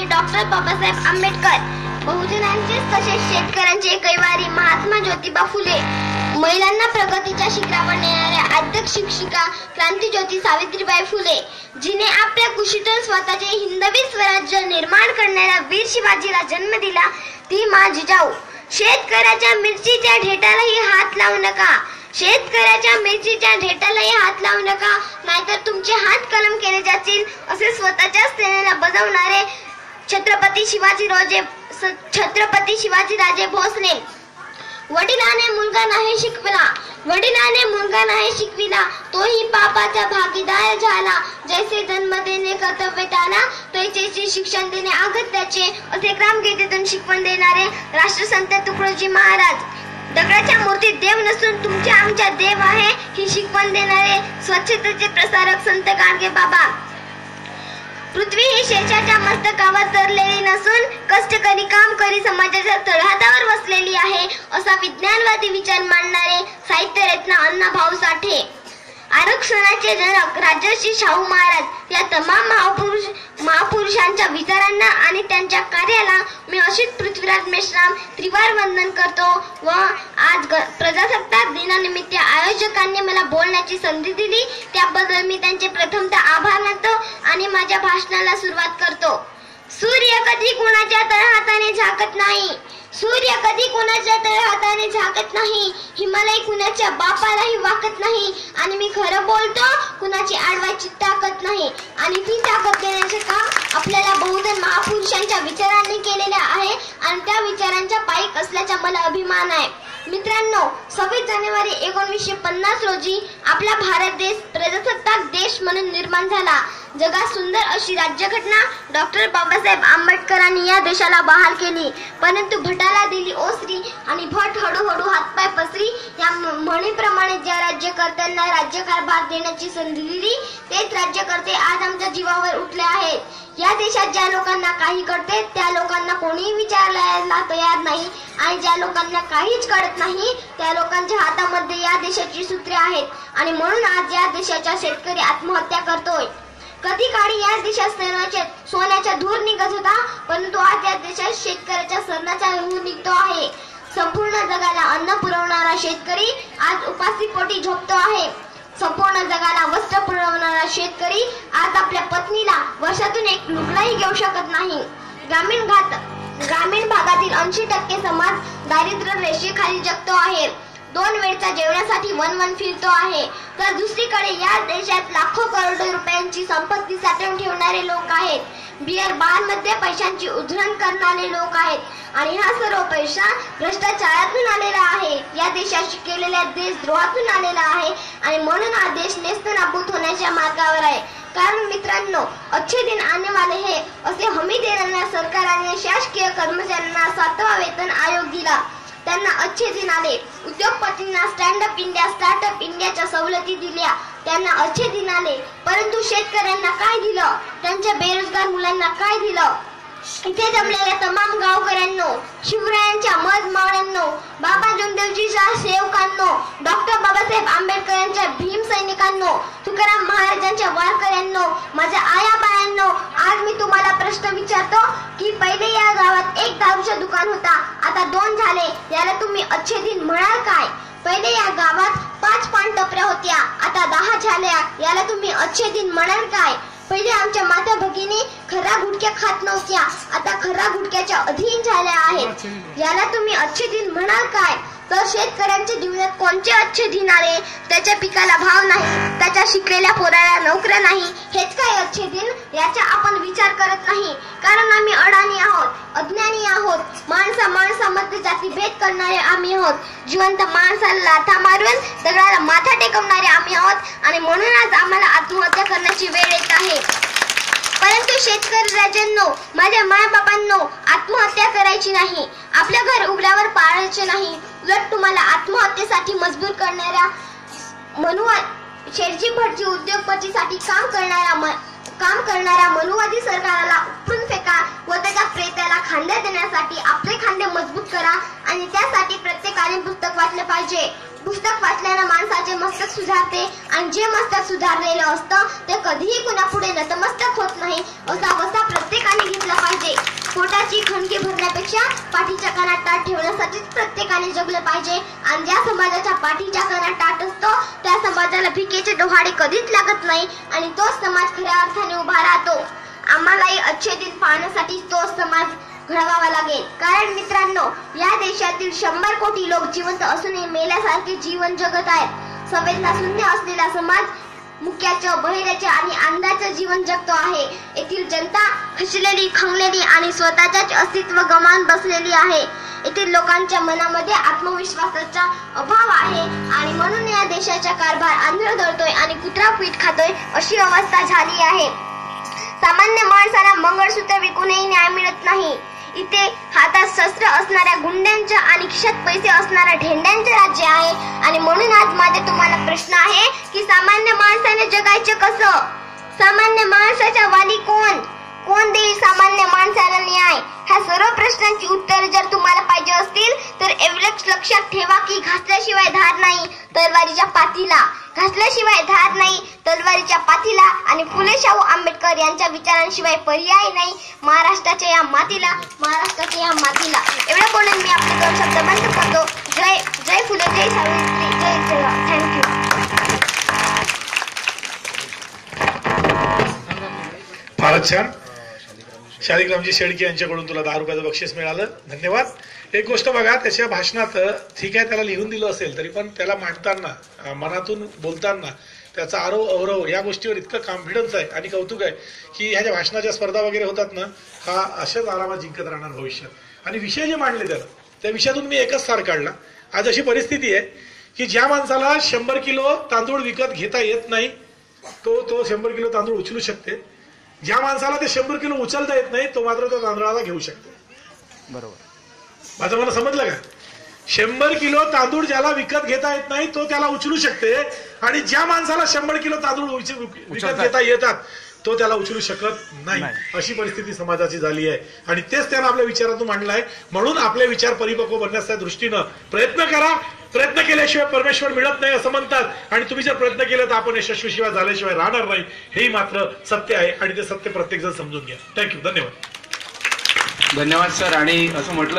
Doctor Babasaheb Ambedkar, बहुजनांचे तसेच शेतकऱ्यांचे कैवारी महात्मा ज्योतिबा फुले, महिलांना प्रगतीच्या शिखरावर नेणाऱ्या आद्य शिक्षिका क्रांतिज्योती सावित्रीबाई फुले, जिने आपल्या कुशीतून स्वतःचे हिंदवी स्वराज्य निर्माण करणाऱ्या वीर शिवाजीला जन्म दिला, ती मा जिजाऊ. शेतकऱ्याच्या मिरचीच्या ढेटालाही हात लावू नका, शेतकऱ्याच्या मिरचीच्या ढेटालाही हात लावू नका, नाहीतर तुमचे हात कलम केले जातील, असे स्वतःच्या सेनेला बजावणारे छत्रपती शिवाजीराजे भोसले. वडिलाने मुलगा नाही शिकविला, तोही पापाचा भागीदार झाला. जैसे जन्म देणे कर्तव्य त्याला, तैसेचे शिक्षण देणे अगत्याचे, असे ग्रामगीतेतून शिकवण देणारे राष्ट्रसंत तुकडोजी महाराज. दगडाच्या मूर्तीत देव नसून तुमच्या आमच्या देव आहे, ही शिकवण देणारे स्वच्छतेचे प्रसारक संत गाडगे बाबा. पृथ्वी ही शेषाच्या मस्तकावर तरलेली नसून कष्टकरी काम करी समाजाच्या तळहातावर वसलेली आहे, असा विज्ञानवादी विचार मांडणारे साहित्यरत्न अण्णाभाऊ साठे. आरक्षणाचे जनक राजर्षी शाहू महाराज या तमाम महापुरुषांच्या विचारांना आणि त्यांच्या कार्याला मी अशीच पृथ्वीराज मेश्राम त्रिवार वंदन करतो व आज प्रजासत्ताक दिनानिमित्त आयोजकांनी मला बोलण्याची संधी दिली त्याबद्दल मी त्यांचे प्रथमतः आभार मानतो आणि माझ्या भाषणाला सुरुवात करतो. सूर्य कधी कुणाच्या तळहाताने झाकत नाही, सूर्य कधी कुणाच्या तळहाताने झाकत नाही, हिमालय कुणाच्या बापालाही वाकत नाही, आणि मी खरं बोलतो, कुणाची आडवायची ताकद नाही, आणि ती ताकद देण्याचे काम आपल्याला बहुजन महापुरुषांच्या विचारांनी केलेले आहे आणि त्या विचारांच्या पायीक असल्याचा मला अभिमान आहे. मित्रांनो, 26 जानेवारी 1950 रोजी आपला भारत देश प्रजासत्ताक देश म्हणून निर्माण झाला. जगात सुंदर अशी राज्यघटना डॉक्टर बाबासाहेब आंबेडकरांनी या देशाला बहाल केली, परंतु भटाला दिली ओसरी आणि भट हळूहळू हातपाय पसरी या म्हणीप्रमाणे ज्या राज्यकर्त्यांना राज्यकारभार देण्याची संधी दिली, तेच राज्यकर्ते आज आमच्या जीवावर उठले आहेत. या देशात ज्या लोकांना काही कळते त्या लोकांना कोणीही विचारायला तयार नाही, आणि ज्या लोकांना काहीच कळत नाही त्या लोकांच्या हातामध्ये या देशाची सूत्रे आहेत, आणि म्हणून आज या देशाचा शेतकरी आत्महत्या करतोय. कधी काळी या देशात सोन्याचा धूर निघत होता, परंतु आज या देशात शेतकऱ्याच्या सरणाचा धूर निघतो आहे. संपूर्ण जगाला अन्न पुरवणारा शेतकरी आज उपाशीपोटी झोपतो आहे. संपूर्ण जगाला वस्त्र पुरवणारा शेतकरी आज आपल्या पत्नीला वर्षातून एक लुगडाही घेऊ शकत नाही. ग्रामीण भागातील 80% समाज दारिद्र्य रेषेखाली जगतो आहे. 2 वेळच्या जेवणासाठी वन फिरतो आहे, तर दुसरीकडे या देशात लाखो करोडो रुपयांची संपत्ती साठवून ठेवणारे लोक आहेत. बियर बार मध्ये पैशांची उधळण करणारे लोक आहेत, आणि हा सर्व पैसा भ्रष्टाचारातून आलेला आहे. या देशाशी केलेल्या देशद्रोहातून आलेला आहे, आणि म्हणून हा देश नेस्तनाबूत होण्याच्या मार्गावर आहे. कारण मित्रांनो, अच्छे दिन आने वाले है असे हमी देणाऱ्या सरकारने शासकीय कर्मचाऱ्यांना 7वा वेतन आयोग दिला. त्यांना अच्छे दिन आले. उद्योगपतींना स्टँडअप इंडिया स्टार्टअप इंडियाच्या सवलती दिल्या, त्यांना अच्छे दिन आले. परंतु शेतकऱ्यांना काय दिलं? त्यांच्या बेरोजगार मुलांना काय दिलं? इथे जमलेल्या तमाम गावकऱ्यांनो, शिवरायांच्या मजमावळ्यांनो, बाबा जोंदेवजीच्या सेवकांनो, डॉक्टर बाबासाहेब आंबेडकरांच्या भीम सैनिकांनो, तुकाराम महाराजांच्या वारकऱ्यांनो, माझ्या आया बायांनो, आज मी तुम्हाला प्रश्न विचारतो की पहिले या गावात एक दारूचं दुकान होता, आता 2 झाले, याला तुम्ही अच्छे दिन म्हणाल काय? पहिले या गावात 5 पान टपऱ्या होत्या, आता 10 झाल्या, याला तुम्ही अच्छे दिन म्हणाल काय? पहिले आमच्या माता भगिनी खरा गुटख्या खात नव्हत्या, आता खरा गुटख्याच्या अधीन झाल्या आहेत, याला तुम्ही अच्छे दिन म्हणाल काय? तर शेतकऱ्यांच्या जीवनात कोणते अच्छे दिन आले? त्याच्या पिकाला भाव नाही, त्याच्या शिकलेल्या पोराला नोकऱ्या नाही, हेच काय अच्छे दिन? याचा आपण विचार करत नाही, कारण आम्ही अडाणी आहोत, अज्ञानी आहोत. माणसामध्ये जातीभेद करणारे आम्ही आहोत. जिवंत माणसाला लाथा मारून दगडाला माथा टेकवणारे आम्ही आहोत, आणि म्हणूनच आम्हाला आत्महत्या करण्याची वेळ येत आहे. परंतु शेतकरी राजांनो, माझ्या मायबापांनो, आत्महत्या करायची नाही, आपल्या घर उघड्यावर पाळायचे नाही. उलट तुम्हाला आत्महत्येसाठी मजबूर करणाऱ्या शेठजी भटजी उद्योगपतीसाठी काम करणाऱ्या मनुवादी सरकारला उपटून फेका व त्याच्या प्रेत्याला खांद्या देण्यासाठी आपले खांदे मजबूत करा, आणि त्यासाठी प्रत्येकाने पुस्तक वाचले पाहिजे. पुस्तक वाचल्याने माणसाचे मस्तक सुधारते, आणि जे मस्तक सुधारलेलं असतं ते कधीही कुणापुढे नतमस्तक होत नाही, असा वसा प्रत्येकाने घेतला पाहिजे. समाजाची खणके भरण्यापेक्षा पाठीच्या कानात टाट ठेवण्यासाठीच प्रत्येकाने जगलं पाहिजे. आणि ज्या समाजाच्या पाठीच्या कानात टाट असतो त्या समाजाला भिकेचे डोहाळे कधीच लागत नाही आणि तोच समाज खऱ्या अर्थाने उभा राहतो. आम्हालाही अच्छे दिन पाहण्यासाठी तोच समाज घडवावा लागेल. कारण मित्रांनो, या देशातील 100 कोटी लोक जिवंत असूनही मेल्यासारखे जीवन जगत आहेत. संवेदना शून्य असलेला समाज मुक्याचं, बहिऱ्याचं आणि अंधाचं जीवन जगतो आहे. येथील जनता खचलेली, खंगलेली आणि स्वतःच अस्तित्व गमावून बसलेली आहे. येथील लोकांच्या मनामध्ये आत्मविश्वासाचा अभाव आहे आणि म्हणून या देशाचा कारभार आंधळ दळतोय आणि कुत्रा पीठ खातोय अशी अवस्था झाली आहे. सामान्य माणसाला मंगळसूत्र विकूनही न्याय मिळत नाही. इथे हातात शस्त्र असणाऱ्या गुंड्यांचं आणि खिशात पैसे असणाऱ्या ढेंड्यांचे राज्य आहे. आणि म्हणून आज माझा तुम्हाला प्रश्न आहे की सामान्य माणसाने जगायचं कसं? सामान्य माणसाचा वाली कोण? कोण देईल सामान्य माणसाला न्याय? ह्या सर्व प्रश्नांची उत्तर जर तुम्हाला पाहिजे असतील तर एवढंच लक्षात ठेवा की घासल्याशिवाय धार नाही तलवारीच्या पाठीला. घासल्याशिवाय धार नाही तलवारीच्या पाठीला आणि फुले शाहू आंबेडकर यांच्या विचारांशिवाय पर्याय नाही महाराष्ट्राच्या या मातीला. एवढं बोलून मी आपले 2 शब्द बंद करतो. जय फुले, जय सावित्री, जय. थँक्यू. फारच छान. शालिग्रामजी शेळके यांच्याकडून तुला 10 रुपयाचं बक्षीस मिळालं. धन्यवाद. एक गोष्ट बघा, त्याच्या भाषणात ठीक आहे त्याला लिहून दिलं असेल तरी पण त्याला मांडताना, मनातून बोलताना त्याचा आरोह अवरोह या गोष्टीवर इतकं कॉन्फिडन्स आहे आणि कौतुक आहे की ह्या ज्या भाषणाच्या स्पर्धा वगैरे होतात ना, हा अशाच आरामात जिंकत राहणार भविष्यात. आणि विषय जे मांडले त्याला, त्या विषयातून मी एकच सार काढला. आज अशी परिस्थिती आहे की ज्या माणसाला 100 किलो तांदूळ विकत घेता येत नाही तो 100 किलो तांदूळ उचलू शकते. ज्या माणसाला ते 100 किलो उचलता येत नाही तो मात्र त्या तांदळाला घेऊ शकतो. बरोबर, माझं मला समजलं का? 100 किलो तांदूळ ज्याला विकत घेता येत नाही तो त्याला उचलू शकते आणि ज्या माणसाला 100 किलो तांदूळ विकत घेता येतात तो त्याला उचलू शकत नाही. अशी परिस्थिती समाजाची झाली आहे आणि तेच त्यानं आपल्या विचारातून मांडलं आहे. म्हणून आपले विचार परिपक्व बनण्याच्या दृष्टीनं प्रयत्न करा. प्रयत्न केल्याशिवाय परमेश्वर मिळत नाही असं म्हणतात आणि तुम्ही जर प्रयत्न केले तर आपण यशस्वीशिवाय झाल्याशिवाय राहणार नाही. हेही मात्र सत्य आहे आणि ते सत्य प्रत्येक जण समजून घ्या. थँक्यू. धन्यवाद. धन्यवाद सर. आणि असं म्हटलं